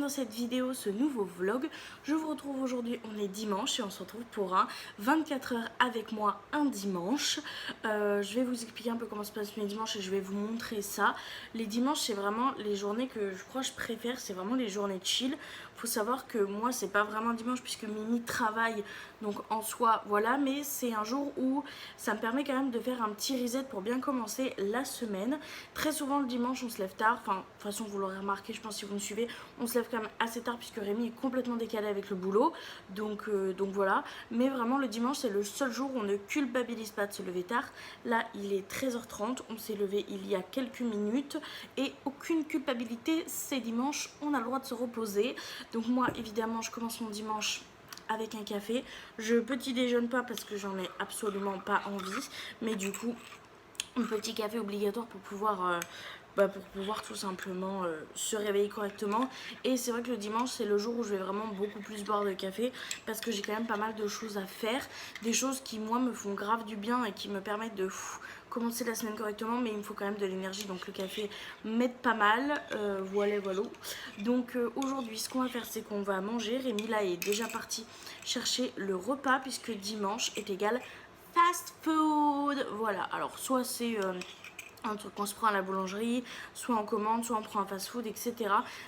dans cette vidéo, ce nouveau vlog. Je vous retrouve aujourd'hui, on est dimanche et on se retrouve pour un 24 heures avec moi un dimanche. Je vais vous expliquer un peu comment se passent mes dimanches et je vais vous montrer ça. Les dimanches, c'est vraiment les journées que je crois que je préfère, c'est vraiment les journées chill. Faut savoir que moi, c'est pas vraiment dimanche puisque Mimi travaille, donc en soi, voilà, mais c'est un jour où ça me permet quand même de faire un petit reset pour bien commencer la semaine. Très souvent, le dimanche, on se lève tard, enfin, de toute façon, vous l'aurez remarqué, je pense, si vous me suivez, on se lève quand même assez tard puisque Rémi est complètement décalé avec le boulot, donc voilà. Mais vraiment, le dimanche, c'est le seul jour où on ne culpabilise pas de se lever tard. Là, il est 13h30, on s'est levé il y a quelques minutes et aucune culpabilité, c'est dimanche, on a le droit de se reposer. Donc moi, évidemment, je commence mon dimanche avec un café. Je petit déjeune pas parce que j'en ai absolument pas envie, mais du coup, un petit café obligatoire pour pouvoir tout simplement se réveiller correctement. Et c'est vrai que le dimanche, c'est le jour où je vais vraiment beaucoup plus boire de café parce que j'ai quand même pas mal de choses à faire, des choses qui moi me font grave du bien et qui me permettent de commencer la semaine correctement, mais il me faut quand même de l'énergie, donc le café m'aide pas mal. Voilà. Donc aujourd'hui, ce qu'on va faire, c'est qu'on va manger. Rémi là est déjà parti chercher le repas puisque dimanche est égal fast food. Voilà, alors soit c'est un truc qu'on se prend à la boulangerie, soit on commande, soit on prend un fast food, etc.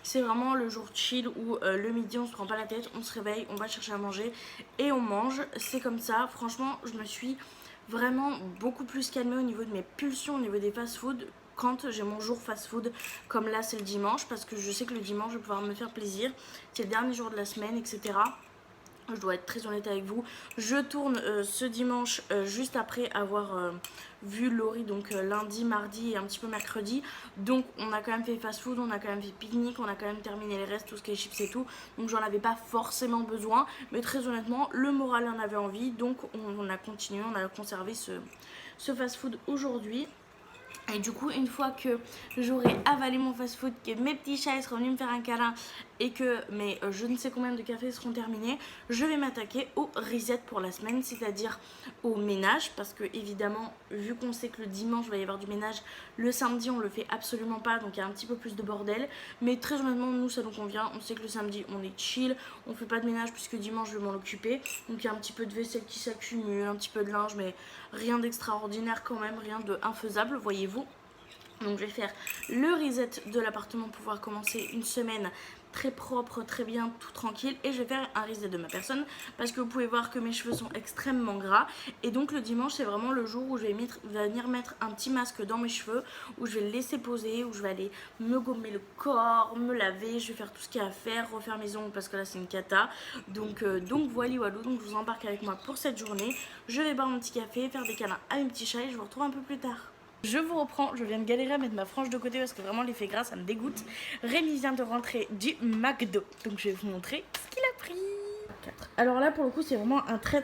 C'est vraiment le jour chill où le midi on se prend pas la tête, on se réveille, on va chercher à manger et on mange. C'est comme ça. Franchement, je me suis vraiment beaucoup plus calmée au niveau de mes pulsions, au niveau des fast food quand j'ai mon jour fast food, comme là c'est le dimanche, parce que je sais que le dimanche je vais pouvoir me faire plaisir, c'est le dernier jour de la semaine, etc. Je dois être très honnête avec vous. Je tourne ce dimanche juste après avoir vu Laurie, donc lundi, mardi et un petit peu mercredi. Donc on a quand même fait fast food, on a quand même fait pique-nique, on a quand même terminé les restes, tout ce qui est chips et tout. Donc j'en avais pas forcément besoin. Mais très honnêtement, le moral en avait envie. Donc on a continué, on a conservé ce fast food aujourd'hui. Et du coup, une fois que j'aurai avalé mon fast-food, que mes petits chats seront venus me faire un câlin et que mes je ne sais combien de cafés seront terminés, je vais m'attaquer au reset pour la semaine, c'est-à-dire au ménage. Parce que évidemment, vu qu'on sait que le dimanche il va y avoir du ménage, le samedi on le fait absolument pas, donc il y a un petit peu plus de bordel. Mais très honnêtement, nous ça nous convient. On sait que le samedi on est chill, on fait pas de ménage puisque dimanche je vais m'en occuper. Donc il y a un petit peu de vaisselle qui s'accumule, un petit peu de linge, mais rien d'extraordinaire quand même, rien de infaisable, voyez-vous. Donc je vais faire le reset de l'appartement pour pouvoir commencer une semaine très propre, très bien, tout tranquille. Et je vais faire un reset de ma personne parce que vous pouvez voir que mes cheveux sont extrêmement gras. Et donc le dimanche c'est vraiment le jour où je vais venir mettre un petit masque dans mes cheveux, où je vais le laisser poser, où je vais aller me gommer le corps, me laver, je vais faire tout ce qu'il y a à faire, refaire mes ongles parce que là c'est une cata. Donc voilà, donc je vous embarque avec moi pour cette journée. Je vais boire mon petit café, faire des câlins à mes petits chats et je vous retrouve un peu plus tard. Je vous reprends, je viens de galérer à mettre ma frange de côté parce que vraiment l'effet gras ça me dégoûte. Rémi vient de rentrer du McDo, donc je vais vous montrer ce qu'il a pris. Alors là pour le coup c'est vraiment un très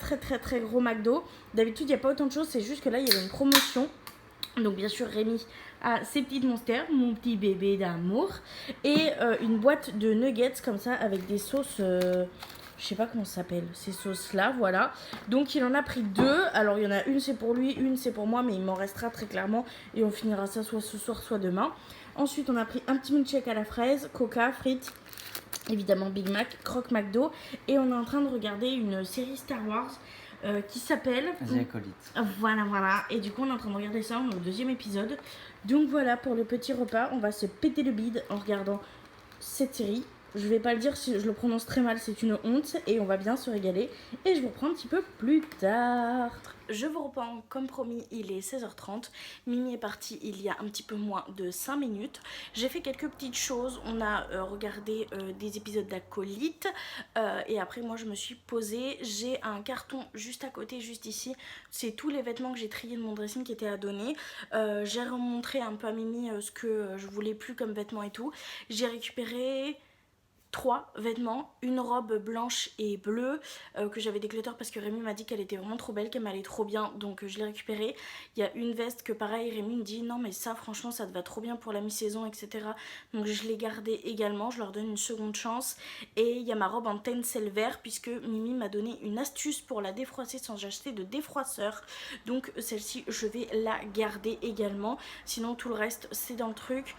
gros McDo. D'habitude il n'y a pas autant de choses, c'est juste que là il y avait une promotion. Donc bien sûr Rémi a ses petites monsters, mon petit bébé d'amour. Et une boîte de nuggets comme ça avec des sauces... je sais pas comment ça s'appelle, ces sauces-là, voilà. Donc il en a pris deux. Alors il y en a une c'est pour lui, une c'est pour moi, mais il m'en restera très clairement. Et on finira ça soit ce soir, soit demain. Ensuite on a pris un petit milkshake à la fraise, coca, frites, évidemment Big Mac, croque McDo. Et on est en train de regarder une série Star Wars qui s'appelle... The Acolyte. Voilà. Et du coup on est en train de regarder ça, on est au deuxième épisode. Donc voilà pour le petit repas, on va se péter le bide en regardant cette série. Je vais pas le dire si je le prononce très mal, c'est une honte. Et on va bien se régaler. Et je vous reprends un petit peu plus tard. Je vous reprends comme promis, il est 16h30. Mimi est partie il y a un petit peu moins de 5 minutes. J'ai fait quelques petites choses. On a regardé des épisodes d'Acolyte. Et après moi je me suis posée. J'ai un carton juste à côté, juste ici. C'est tous les vêtements que j'ai triés de mon dressing qui étaient à donner. J'ai remontré un peu à Mimi ce que je voulais plus comme vêtements et tout. J'ai récupéré 3 vêtements, une robe blanche et bleue que j'avais déclutter parce que Rémi m'a dit qu'elle était vraiment trop belle, qu'elle m'allait trop bien, donc je l'ai récupérée. Il y a une veste que pareil Rémi me dit non mais ça franchement ça te va trop bien pour la mi-saison, etc. Donc je l'ai gardée également, je leur donne une seconde chance. Et il y a ma robe en tencel vert puisque Mimi m'a donné une astuce pour la défroisser sans acheter de défroisseur. Donc celle-ci je vais la garder également, sinon tout le reste c'est dans le truc.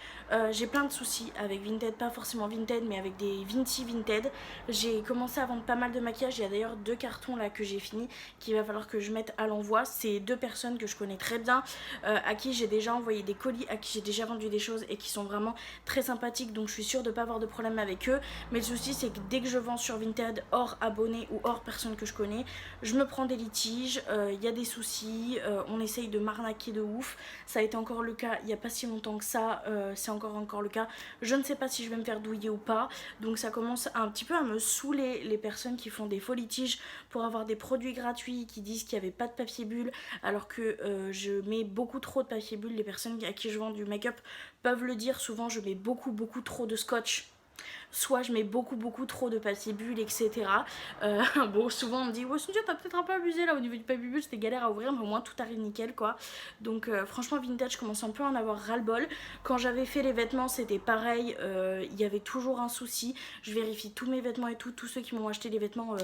J'ai plein de soucis avec Vinted, pas forcément Vinted mais avec des Vinti Vinted. J'ai commencé à vendre pas mal de maquillage. Il y a d'ailleurs 2 cartons là que j'ai fini, qu'il va falloir que je mette à l'envoi. C'est 2 personnes que je connais très bien, à qui j'ai déjà envoyé des colis, à qui j'ai déjà vendu des choses et qui sont vraiment très sympathiques. Donc je suis sûre de ne pas avoir de problème avec eux. Mais le souci c'est que dès que je vends sur Vinted hors abonnés ou hors personnes que je connais, je me prends des litiges, il y a des soucis, on essaye de m'arnaquer de ouf. Ça a été encore le cas il n'y a pas si longtemps que ça, c'est encore le cas. Je ne sais pas si je vais me faire douiller ou pas, donc ça commence un petit peu à me saouler les personnes qui font des faux litiges pour avoir des produits gratuits, qui disent qu'il n'y avait pas de papier bulle alors que je mets beaucoup trop de papier bulle. Les personnes à qui je vends du make-up peuvent le dire, souvent je mets beaucoup trop de scotch, soit je mets beaucoup trop de papier bulle, etc. Bon, souvent on me dit ouais Cynthia t'as peut-être un peu abusé là au niveau du papier bulle, c'était galère à ouvrir, mais au moins tout arrive nickel quoi. Donc franchement Vintage, je commence un peu à en avoir ras le bol. Quand j'avais fait les vêtements c'était pareil, il y avait toujours un souci. Je vérifie tous mes vêtements et tout, tous ceux qui m'ont acheté les vêtements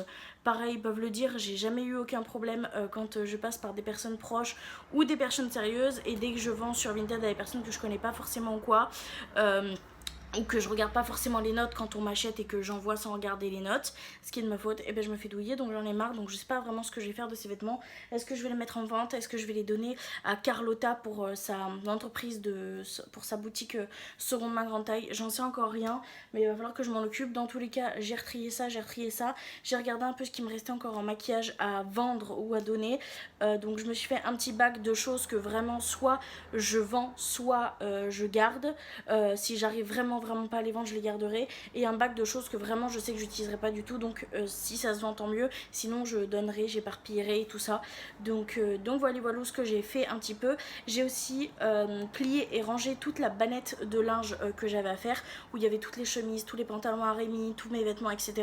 pareil peuvent le dire, j'ai jamais eu aucun problème quand je passe par des personnes proches ou des personnes sérieuses. Et dès que je vends sur Vinted à des personnes que je connais pas forcément ou quoi, ou que je regarde pas forcément les notes quand on m'achète et que j'envoie sans regarder les notes, ce qui est de ma faute, et ben je me fais douiller, donc j'en ai marre. Donc je sais pas vraiment ce que je vais faire de ces vêtements. Est-ce que je vais les mettre en vente? Est-ce que je vais les donner à Carlotta pour sa entreprise, pour sa boutique seconde main grande taille? J'en sais encore rien, mais il va falloir que je m'en occupe. Dans tous les cas, j'ai retrié ça. J'ai regardé un peu ce qui me restait encore en maquillage à vendre ou à donner. Donc je me suis fait un petit bac de choses que vraiment soit je vends, soit je garde. Si j'arrive vraiment pas à les vendre, je les garderai. Et un bac de choses que vraiment je sais que j'utiliserai pas du tout. Donc si ça se vend tant mieux. Sinon je donnerai, j'éparpillerai et tout ça. Donc voilà ce que j'ai fait un petit peu. J'ai aussi plié et rangé toute la bannette de linge que j'avais à faire, où il y avait toutes les chemises, tous les pantalons à Rémi, tous mes vêtements, etc.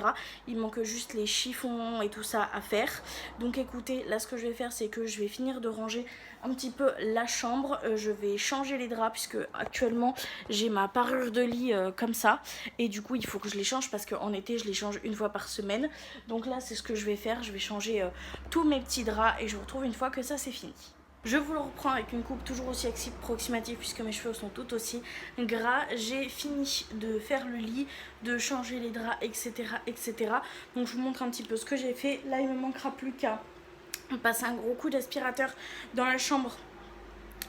Il manque juste les chiffons et tout ça à faire. Donc écoutez, là ce que je vais faire c'est que je vais finir de ranger un petit peu la chambre. Je vais changer les draps puisque actuellement j'ai ma parure de lit comme ça, et du coup il faut que je les change parce qu'en été je les change une fois par semaine. Donc là c'est ce que je vais faire, je vais changer tous mes petits draps et je vous retrouve une fois que ça c'est fini. Je vous le reprends avec une coupe toujours aussi approximative puisque mes cheveux sont tout aussi gras. J'ai fini de faire le lit, de changer les draps, etc. Donc je vous montre un petit peu ce que j'ai fait. Là il me manquera plus qu'à passer un gros coup d'aspirateur dans la chambre.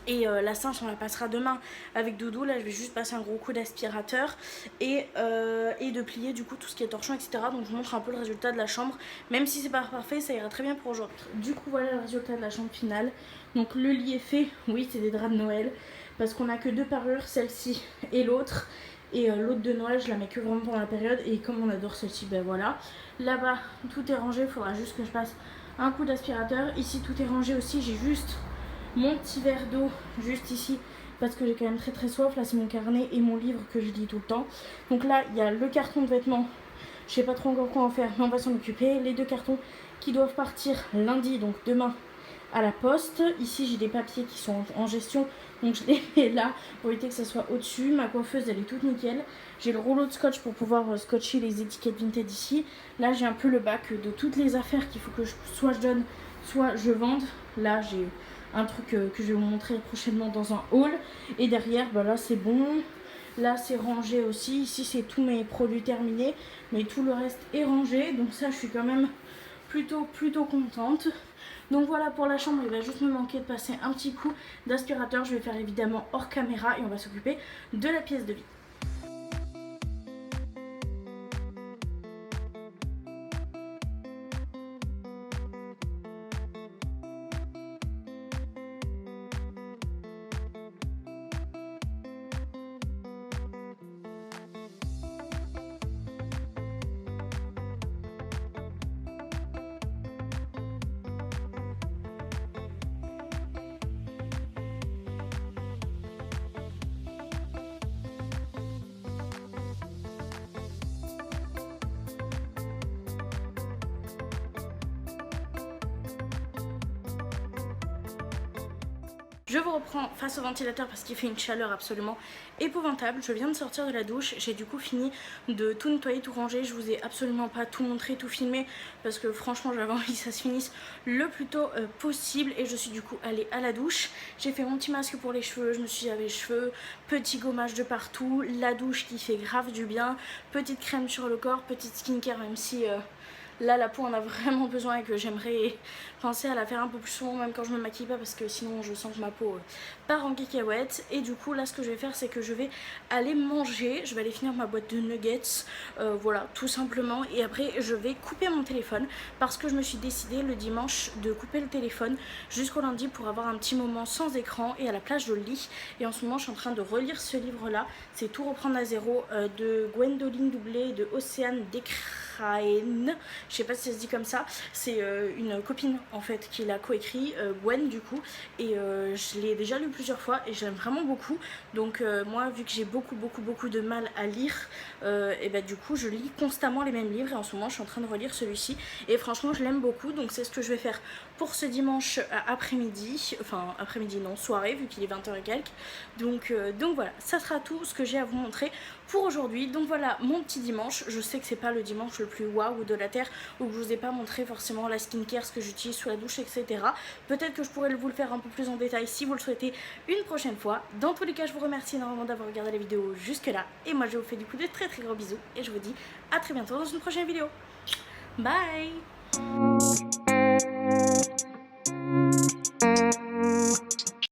Et la cinche on la passera demain avec Doudou. Là je vais juste passer un gros coup d'aspirateur et de plier du coup tout ce qui est torchon, etc. Donc je vous montre un peu le résultat de la chambre. Même si c'est pas parfait, ça ira très bien pour aujourd'hui. Du coup voilà le résultat de la chambre finale. Donc le lit est fait, oui c'est des draps de Noël, parce qu'on a que 2 parures, celle-ci et l'autre. Et l'autre de Noël je la mets que vraiment pendant la période. Et comme on adore celle-ci, ben voilà. Là-bas tout est rangé, il faudra juste que je passe un coup d'aspirateur. Ici tout est rangé aussi, j'ai juste mon petit verre d'eau juste ici parce que j'ai quand même très soif. Là c'est mon carnet et mon livre que je lis tout le temps. Donc là il y a le carton de vêtements, je sais pas trop encore quoi en faire mais on va s'en occuper. Les 2 cartons qui doivent partir lundi, donc demain, à la poste. Ici j'ai des papiers qui sont en gestion, donc je les mets là pour éviter que ça soit au dessus. Ma coiffeuse elle est toute nickel. J'ai le rouleau de scotch pour pouvoir scotcher les étiquettes Vinted ici. Là j'ai un peu le bac de toutes les affaires qu'il faut que soit je donne soit je vende. Là j'ai un truc que je vais vous montrer prochainement dans un haul. Et derrière bah là c'est bon. Là c'est rangé aussi. Ici c'est tous mes produits terminés, mais tout le reste est rangé. Donc ça je suis quand même plutôt contente. Donc voilà pour la chambre, il va juste me manquer de passer un petit coup d'aspirateur. Je vais faire évidemment hors caméra et on va s'occuper de la pièce de lit. Je vous reprends face au ventilateur parce qu'il fait une chaleur absolument épouvantable. Je viens de sortir de la douche, j'ai du coup fini de tout nettoyer, tout ranger. Je vous ai absolument pas tout montré, tout filmé parce que franchement j'avais envie que ça se finisse le plus tôt possible. Et je suis du coup allée à la douche. J'ai fait mon petit masque pour les cheveux, je me suis lavé les cheveux, petit gommage de partout, la douche qui fait grave du bien, petite crème sur le corps, petite skincare même si... là la peau en a vraiment besoin et que j'aimerais penser à la faire un peu plus souvent même quand je me maquille pas parce que sinon je sens que ma peau part en cacahuète. Et du coup là ce que je vais faire c'est que je vais aller manger, je vais aller finir ma boîte de nuggets, voilà tout simplement. Et après je vais couper mon téléphone parce que je me suis décidée le dimanche de couper le téléphone jusqu'au lundi pour avoir un petit moment sans écran et à la place je lis. Et en ce moment je suis en train de relire ce livre là, c'est Tout reprendre à zéro de Gwendoline Doublet et de Océane Descraines, je sais pas si ça se dit comme ça, c'est une copine en fait qui l'a coécrit, Gwen du coup, et je l'ai déjà lu plusieurs fois et j'aime vraiment beaucoup. Donc moi vu que j'ai beaucoup de mal à lire, et bah du coup je lis constamment les mêmes livres et en ce moment je suis en train de relire celui-ci et franchement je l'aime beaucoup. Donc c'est ce que je vais faire pour ce dimanche après-midi, enfin après-midi non, soirée vu qu'il est 20h et quelques. Donc voilà, ça sera tout ce que j'ai à vous montrer pour aujourd'hui. Donc voilà mon petit dimanche. Je sais que c'est pas le dimanche le plus waouh de la terre ou que je vous ai pas montré forcément la skincare, ce que j'utilise sous la douche, etc. Peut-être que je pourrais vous le faire un peu plus en détail si vous le souhaitez une prochaine fois. Dans tous les cas je vous remercie énormément d'avoir regardé la vidéo jusque là et moi je vous fais du coup de très gros bisous et je vous dis à très bientôt dans une prochaine vidéo. Bye.